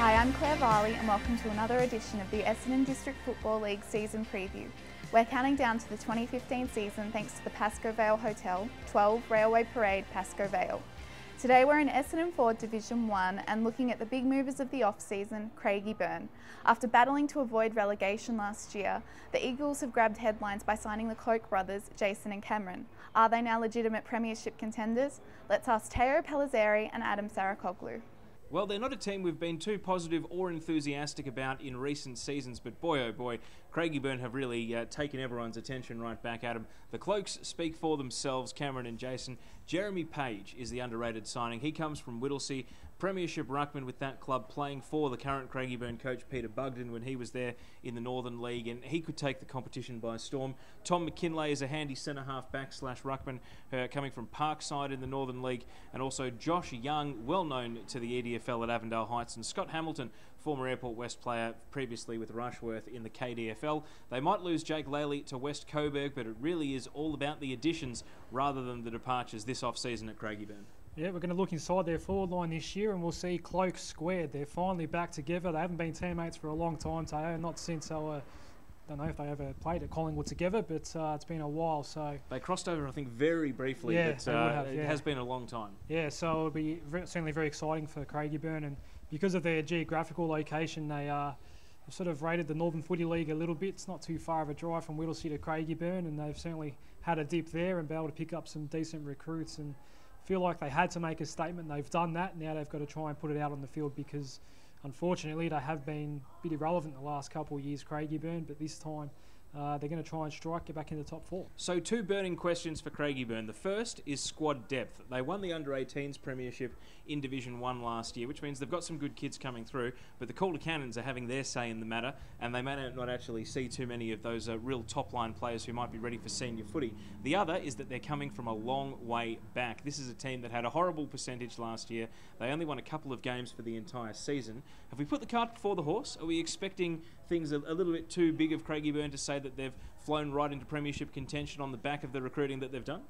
Hi, I'm Claire Varley and welcome to another edition of the Essendon District Football League Season Preview. We're counting down to the 2015 season thanks to the Pascoe Vale Hotel, 12 Railway Parade Pascoe Vale. Today we're in Essendon 4 Division 1 and looking at the big movers of the off-season, Craigieburn. After battling to avoid relegation last year, the Eagles have grabbed headlines by signing the Koch brothers, Jason and Cameron. Are they now legitimate premiership contenders? Let's ask Pellizzeri and Adem Saricaoglu. Well, they're not a team we've been too positive or enthusiastic about in recent seasons, but boy oh boy, Craigieburn have really taken everyone's attention right back at them. The Cloaks speak for themselves, Cameron and Jason. Jeremy Page is the underrated signing. He comes from Whittlesea, Premiership ruckman with that club, playing for the current Craigieburn coach Peter Bugden when he was there in the Northern League, and he could take the competition by storm. Tom McKinlay is a handy centre-half back / ruckman coming from Parkside in the Northern League, and also Josh Young, well known to the EDFL at Avondale Heights, and Scott Hamilton, former Airport West player previously with Rushworth in the KDFL. They might lose Jake Laley to West Coburg, but it really is all about the additions rather than the departures this off-season at Craigieburn. Yeah, we're going to look inside their forward line this year and we'll see Cloaks squared. They're finally back together. They haven't been teammates for a long time, Teo, not since they were, I don't know if they ever played at Collingwood together, but it's been a while. So they crossed over, I think, very briefly, yeah, but it has been a long time. Yeah, so it'll be certainly very exciting for Craigieburn, and because of their geographical location, they sort of rated the Northern Footy League a little bit. It's not too far of a drive from Whittlesea to Craigieburn, and they've certainly had a dip there and been able to pick up some decent recruits and feel like they had to make a statement. They've done that. Now they've got to try and put it out on the field because, unfortunately, they have been a bit irrelevant the last couple of years, Craigieburn, but this time they're going to try and strike, get back in the top 4. So 2 burning questions for Craigieburn. The first is squad depth. They won the Under-18s Premiership in Division 1 last year, which means they've got some good kids coming through, but the Calder Cannons are having their say in the matter, and they may not actually see too many of those real top-line players who might be ready for senior footy. The other is that they're coming from a long way back. This is a team that had a horrible percentage last year. They only won a couple of games for the entire season. Have we put the cart before the horse? Are we expecting things a little bit too big of Craigieburn to say that they've flown right into premiership contention on the back of the recruiting that they've done?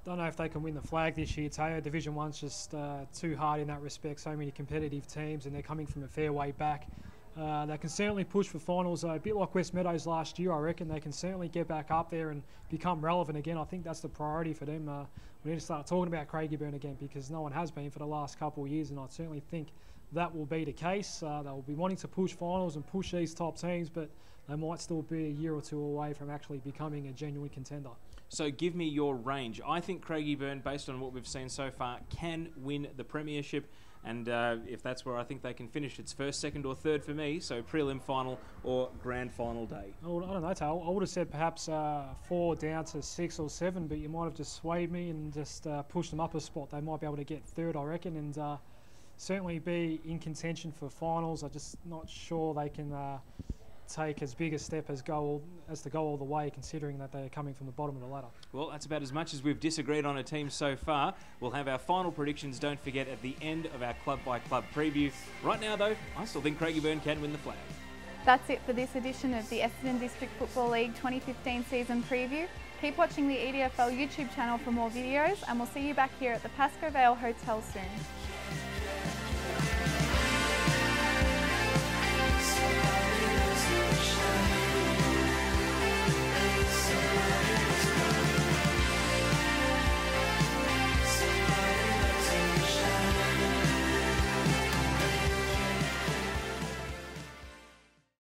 Don't know if they can win the flag this year, Teo. Division 1's just too hard in that respect. So many competitive teams, and they're coming from a fair way back. They can certainly push for finals, a bit like West Meadows last year. I reckon they can certainly get back up there and become relevant again. I think that's the priority for them. We need to start talking about Craigieburn again because no one has been for the last couple of years, and I certainly think that will be the case. They'll be wanting to push finals and push these top teams, but they might still be a year or two away from actually becoming a genuine contender. So give me your range. I think Craigieburn, based on what we've seen so far, can win the premiership. And if that's where I think they can finish, it's first, second or third for me. So prelim final or grand final day. Oh, I don't know, Tal. I would have said perhaps 4 down to 6 or 7, but you might have just swayed me and just pushed them up a spot. They might be able to get third, I reckon, and certainly be in contention for finals. I'm just not sure they can take as big a step as to go all the way, considering that they're coming from the bottom of the ladder. Well, that's about as much as we've disagreed on a team so far. We'll have our final predictions, don't forget, at the end of our club-by-club preview. Right now, though, I still think Craigieburn can win the flag. That's it for this edition of the Essendon District Football League 2015 Season Preview. Keep watching the EDFL YouTube channel for more videos, and we'll see you back here at the Pascoe Vale Hotel soon.